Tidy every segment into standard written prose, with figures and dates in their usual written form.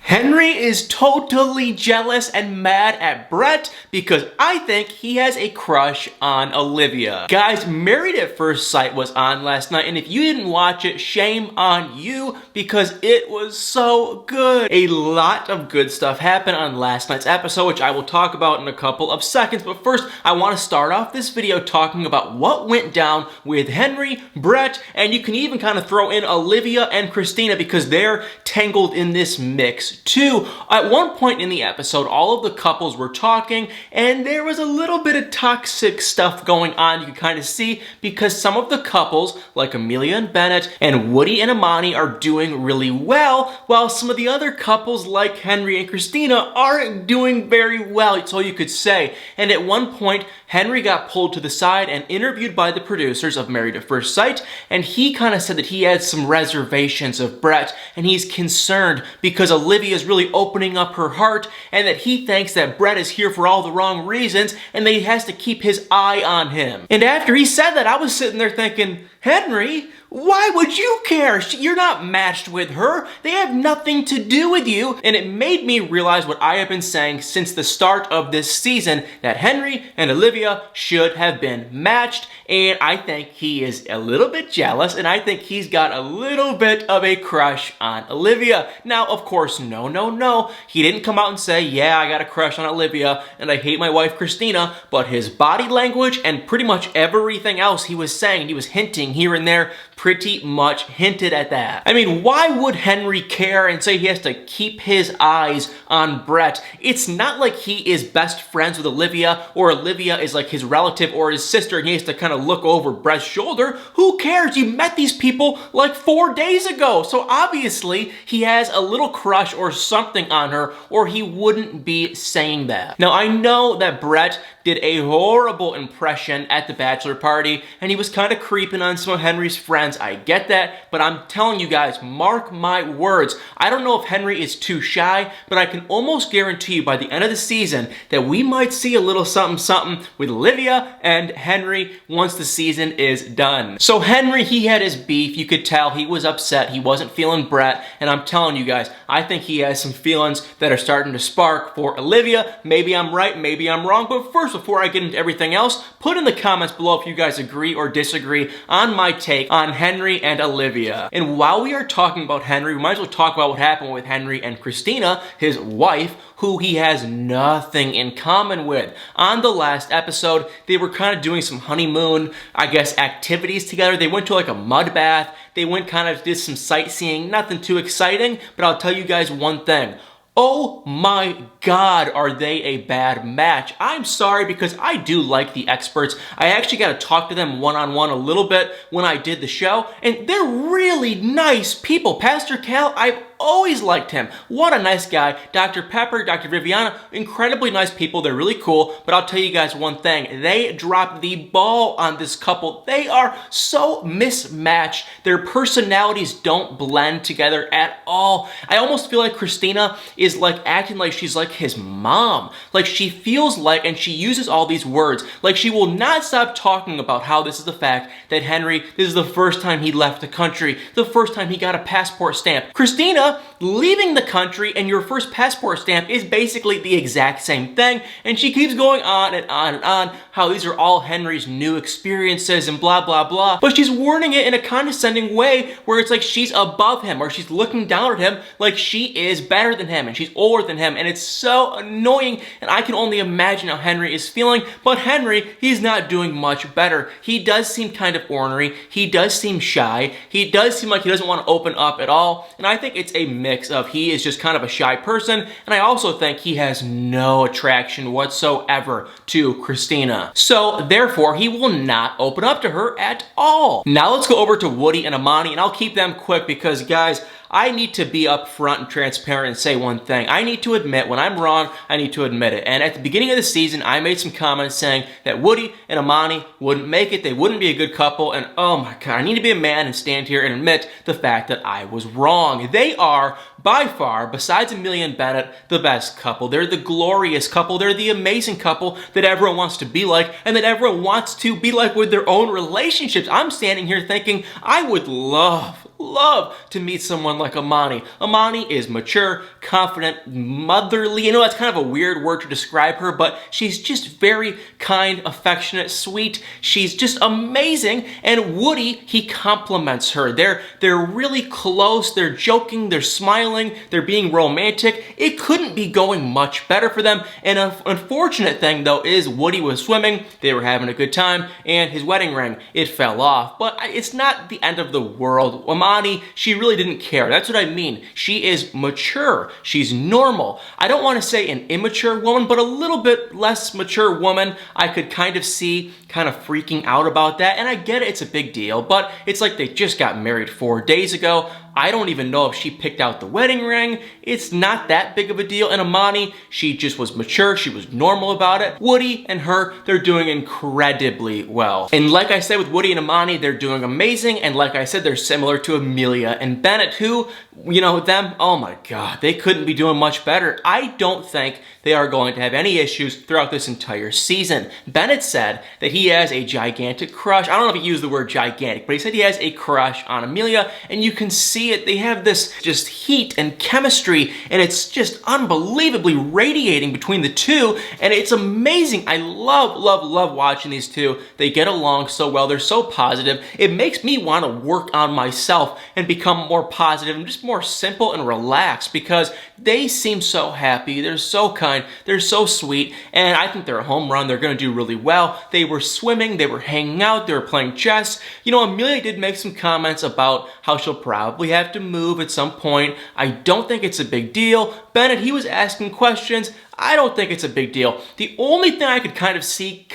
Henry is totally jealous and mad at Brett because I think he has a crush on Olivia. Guys, Married at First Sight was on last night, and if you didn't watch it, shame on you because it was so good. A lot of good stuff happened on last night's episode, which I will talk about in a couple of seconds, but first I want to start off this video talking about what went down with Henry, Brett, and you can even kind of throw in Olivia and Christina because they're tangled in this mix too. At one point in the episode, all of the couples were talking and there was a little bit of toxic stuff going on, you can kind of see, because some of the couples, like Amelia and Bennett and Woody and Amani, are doing really well, while some of the other couples, like Henry and Christina, aren't doing very well, so you could say. And at one point, Henry got pulled to the side and interviewed by the producers of Married at First Sight, and he kind of said that he had some reservations of Brett, and he's concerned because Olivia is really opening up her heart, and that he thinks that Brett is here for all the wrong reasons, and that he has to keep his eye on him. And after he said that, I was sitting there thinking, Henry, why would you care? You're not matched with her. They have nothing to do with you. And it made me realize what I have been saying since the start of this season, that Henry and Olivia should have been matched. And I think he is a little bit jealous, and I think he's got a little bit of a crush on Olivia. Now, of course, no. He didn't come out and say, yeah, I got a crush on Olivia and I hate my wife Christina, but his body language and pretty much everything else he was saying, he was hinting here and there, pretty much hinted at that. I mean, why would Henry care and say he has to keep his eyes on Brett? It's not like he is best friends with Olivia, or Olivia is like his relative or his sister and he has to kind of look over Brett's shoulder. Who cares? You met these people like 4 days ago. So obviously he has a little crush or something on her, or he wouldn't be saying that. Now, I know that Brett did a horrible impression at the bachelor party, and he was kind of creeping on some of Henry's friends. I get that, but I'm telling you guys, mark my words. I don't know if Henry is too shy, but I can almost guarantee you by the end of the season that we might see a little something with Olivia and Henry once the season is done. So Henry, he had his beef. You could tell he was upset. He wasn't feeling Brett, and I'm telling you guys, I think he has some feelings that are starting to spark for Olivia. Maybe I'm right, maybe I'm wrong, but first, before I get into everything else, put in the comments below if you guys agree or disagree on my take on Henry and Olivia. And while we are talking about Henry, we might as well talk about what happened with Henry and Christina, his wife, who he has nothing in common with. On the last episode, they were kind of doing some honeymoon, I guess, activities together. They went to like a mud bath. They went kind of did some sightseeing, nothing too exciting, but I'll tell you guys one thing. Oh my God, are they a bad match? I'm sorry because I do like the experts. I actually got to talk to them one-on-one a little bit when I did the show, and they're really nice people. Pastor Cal, I've always liked him. What a nice guy. Dr. Pepper, Dr. Viviana, incredibly nice people. They're really cool, but I'll tell you guys one thing. They dropped the ball on this couple. They are so mismatched. Their personalities don't blend together at all. I almost feel like Christina is like acting like she's like his mom. Like she feels like, and she uses all these words, like she will not stop talking about how this is the fact that Henry, this is the first time he left the country, the first time he got a passport stamp. Christina, leaving the country and your first passport stamp is basically the exact same thing, and she keeps going on and on and on how these are all Henry's new experiences and blah blah blah, but she's wording it in a condescending way where it's like she's above him or she's looking down at him like she is better than him and she's older than him, and it's so annoying, and I can only imagine how Henry is feeling. But Henry, he's not doing much better. He does seem kind of ornery, he does seem shy, he does seem like he doesn't want to open up at all, and I think it's a mix of he is just kind of a shy person, and I also think he has no attraction whatsoever to Christina. So therefore, he will not open up to her at all. Now let's go over to Woody and Amani, and I'll keep them quick because, guys, I need to be upfront and transparent and say one thing. I need to admit when I'm wrong, I need to admit it. And at the beginning of the season, I made some comments saying that Woody and Amani wouldn't make it, they wouldn't be a good couple, and oh my God, I need to be a man and stand here and admit the fact that I was wrong. They are, by far, besides Amelia and Bennett, the best couple. They're the glorious couple. They're the amazing couple that everyone wants to be like, and that everyone wants to be like with their own relationships. I'm standing here thinking I would love love to meet someone like Amani. Amani is mature, confident, motherly. You know, that's kind of a weird word to describe her, but she's just very kind, affectionate, sweet. She's just amazing. And Woody, he compliments her. They're really close. They're joking. They're smiling. They're being romantic. It couldn't be going much better for them. And an unfortunate thing, though, is Woody was swimming. They were having a good time, and his wedding ring, it fell off. But it's not the end of the world. Amani, she really didn't care. That's what I mean. She is mature. She's normal. I don't want to say an immature woman, but a little bit less mature woman. I could kind of see kind of freaking out about that. And I get it, it's a big deal, but it's like they just got married 4 days ago. I don't even know if she picked out the wedding ring. It's not that big of a deal. And Amani, she just was mature. She was normal about it. Woody and her, they're doing incredibly well. And like I said with Woody and Amani, they're doing amazing. And like I said, they're similar to Amelia and Bennett, who, you know, them, oh my God, they couldn't be doing much better. I don't think they are going to have any issues throughout this entire season. Bennett said that he has a gigantic crush. I don't know if he used the word gigantic, but he said he has a crush on Amelia, and you can see it. They have this just heat and chemistry, and it's just unbelievably radiating between the two, and it's amazing. I love, love, love watching these two. They get along so well. They're so positive. It makes me want to work on myself and become more positive and just more simple and relaxed, because they seem so happy. They're so kind. They're so sweet, and I think they're a home run. They're going to do really well. They were swimming. They were hanging out. They were playing chess. You know, Amelia did make some comments about how she'll probably have to move at some point. I don't think it's a big deal. Bennett, he was asking questions. I don't think it's a big deal. The only thing I could kind of see,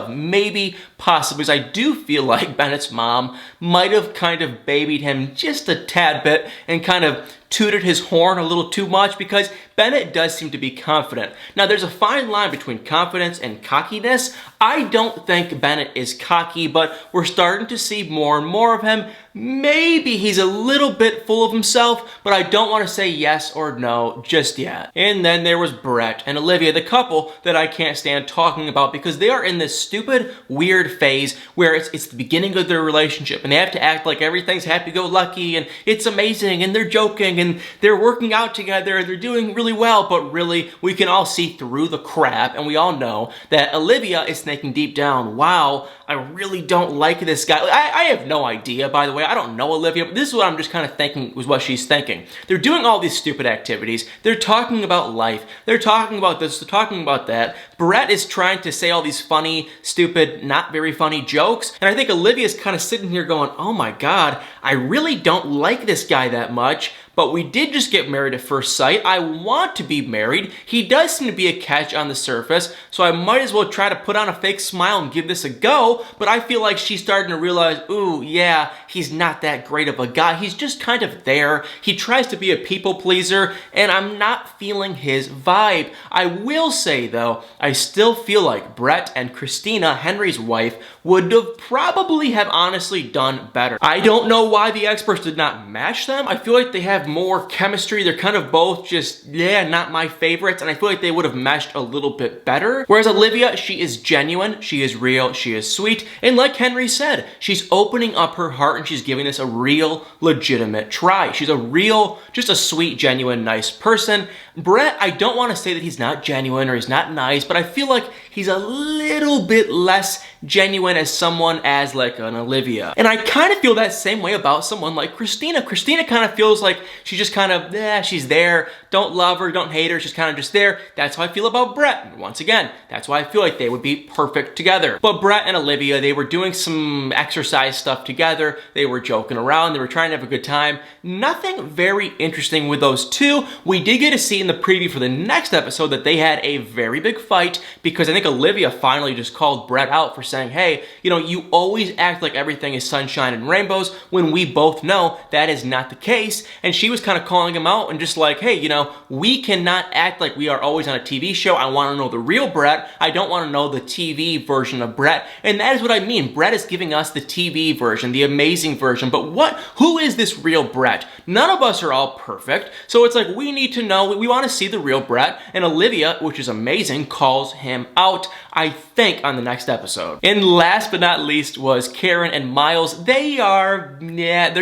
maybe, possibly, is I do feel like Bennett's mom might have kind of babied him just a tad bit and kind of tooted his horn a little too much, because Bennett does seem to be confident. Now, there's a fine line between confidence and cockiness. I don't think Bennett is cocky, but we're starting to see more and more of him. Maybe he's a little bit full of himself, but I don't want to say yes or no just yet. And then there was Brett and Olivia, the couple that I can't stand talking about, because they are in this stupid, weird phase where it's the beginning of their relationship, and they have to act like everything's happy-go-lucky, and it's amazing, and they're joking, and they're working out together, and they're doing really well, but really, we can all see through the crap, and we all know that Olivia is thinking deep down, wow, I really don't like this guy. I have no idea, by the way. I don't know Olivia, but this is what I'm just kind of thinking was what she's thinking. They're doing all these stupid activities. They're talking about life. They're talking about this. They're talking about that. Brett is trying to say all these funny, stupid, not very funny jokes. And I think Olivia's kind of sitting here going, oh my God, I really don't like this guy that much. But we did just get married at first sight. I want to be married. He does seem to be a catch on the surface, so I might as well try to put on a fake smile and give this a go. But I feel like she's starting to realize, ooh, yeah, he's not that great of a guy. He's just kind of there. He tries to be a people pleaser, and I'm not feeling his vibe. I will say, though, I still feel like Brett and Christina, Henry's wife, would have probably have honestly done better. I don't know why the experts did not match them. I feel like they have more chemistry. They're kind of both just, yeah, not my favorites, and I feel like they would have meshed a little bit better. Whereas Olivia, she is genuine, she is real, she is sweet, and like Henry said, she's opening up her heart and she's giving this a real, legitimate try. She's a real, just a sweet, genuine, nice person. Brett, I don't want to say that he's not genuine or he's not nice, but I feel like he's a little bit less genuine as someone as like an Olivia. And I kind of feel that same way about someone like Christina. Christina kind of feels like she's just kind of, she's there. Don't love her, don't hate her, she's kind of just there. That's how I feel about Brett. And once again, that's why I feel like they would be perfect together. But Brett and Olivia, they were doing some exercise stuff together. They were joking around. They were trying to have a good time. Nothing very interesting with those two. We did get to see in the preview for the next episode that they had a very big fight, because I think Olivia finally just called Brett out for saying, hey, you know, you always act like everything is sunshine and rainbows when we both know that is not the case. And she was kind of calling him out and just like, hey, you know, know, we cannot act like we are always on a TV show. I want to know the real Brett. I don't want to know the TV version of Brett. And that is what I mean. Brett is giving us the TV version, the amazing version. But who is this real Brett? None of us are all perfect. So it's like, we need to know, we want to see the real Brett. And Olivia, which is amazing, calls him out, I think, on the next episode. And last but not least was Karen and Miles. They're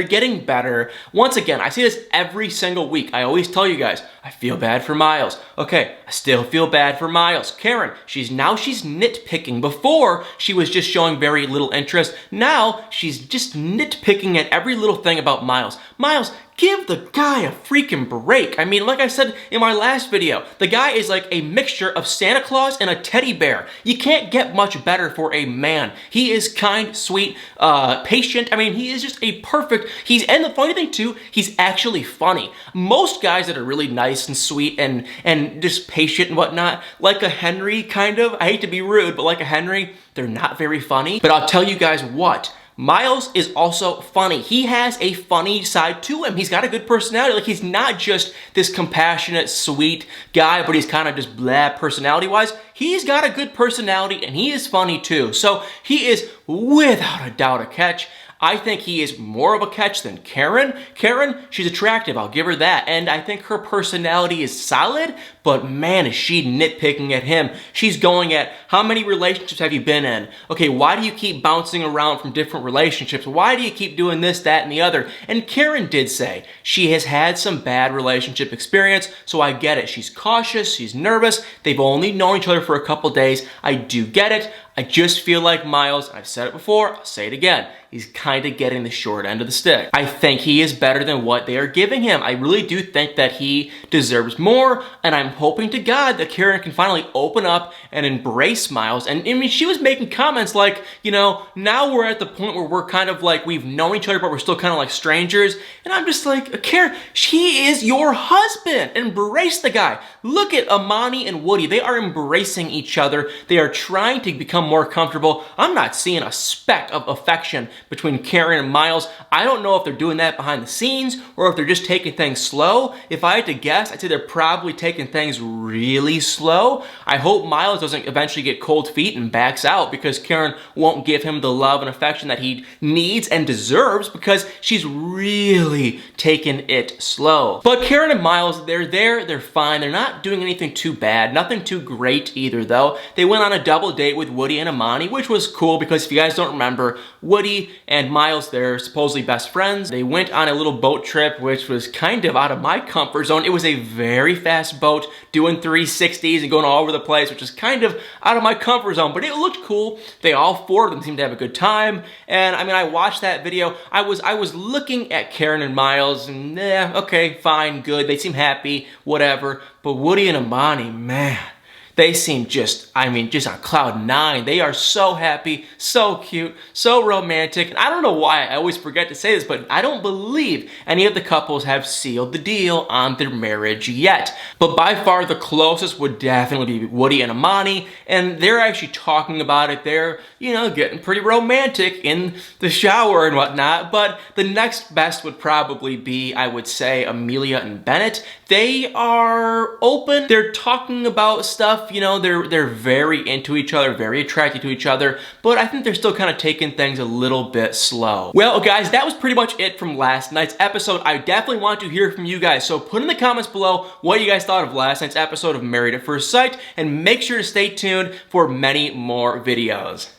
getting better. Once again, I say this every single week. I always tell you guys, I feel bad for Miles. Okay, I still feel bad for Miles. Karen, she's nitpicking. Before, she was just showing very little interest. Now, she's just nitpicking at every little thing about Miles. Miles, give the guy a freaking break. I mean, like I said in my last video, the guy is like a mixture of Santa Claus and a teddy bear. You can't get much better for a man. He is kind, sweet, patient. I mean, he is just a perfect, and the funny thing too, he's actually funny. Most guys that are really nice and sweet and just patient and whatnot, like a Henry kind of, I hate to be rude, but like a Henry, they're not very funny. But I'll tell you guys what, Miles is also funny. He has a funny side to him. He's got a good personality. Like, he's not just this compassionate, sweet guy, but he's kind of just blah personality-wise. He's got a good personality, and he is funny too. So he is without a doubt a catch. I think he is more of a catch than Karen. Karen, she's attractive, I'll give her that. And I think her personality is solid, but man, is she nitpicking at him. She's going at, how many relationships have you been in? Okay, why do you keep bouncing around from different relationships? Why do you keep doing this, that, and the other? And Karen did say she has had some bad relationship experience, so I get it. She's cautious, she's nervous. They've only known each other for a couple days. I do get it. I just feel like Miles, I've said it before, I'll say it again, he's kind of getting the short end of the stick. I think he is better than what they are giving him. I really do think that he deserves more, and I'm hoping to God that Karen can finally open up and embrace Miles. And I mean, she was making comments like, you know, now we're at the point where we're kind of like, we've known each other, but we're still kind of like strangers. And I'm just like, Karen, he is your husband. Embrace the guy. Look at Amani and Woody. They are embracing each other. They are trying to become more comfortable. I'm not seeing a speck of affection between Karen and Miles. I don't know if they're doing that behind the scenes or if they're just taking things slow. If I had to guess, I'd say they're probably taking things really slow. I hope Miles doesn't eventually get cold feet and backs out because Karen won't give him the love and affection that he needs and deserves because she's really taking it slow. But Karen and Miles, they're there, they're fine. They're not doing anything too bad, nothing too great either though. They went on a double date with Woody and Amani, which was cool because if you guys don't remember, Woody and Miles, they're supposedly best friends. They went on a little boat trip, which was kind of out of my comfort zone. It was a very fast boat doing 360s and going all over the place, which is kind of out of my comfort zone, but it looked cool. They all four of them seemed to have a good time. And I mean, I watched that video. I was looking at Karen and Miles and okay, fine, good. They seem happy, whatever. But Woody and Amani, man, they seem just on cloud nine. They are so happy, so cute, so romantic. And I don't know why I always forget to say this, but I don't believe any of the couples have sealed the deal on their marriage yet. But by far the closest would definitely be Woody and Amani, and they're actually talking about it. They're, you know, getting pretty romantic in the shower and whatnot. But the next best would probably be, I would say, Amelia and Bennett. They are open. They're talking about stuff. You know, they're very into each other, very attracted to each other, but I think they're still kind of taking things a little bit slow. Well, guys, that was pretty much it from last night's episode. I definitely want to hear from you guys, so put in the comments below what you guys thought of last night's episode of Married at First Sight, and make sure to stay tuned for many more videos.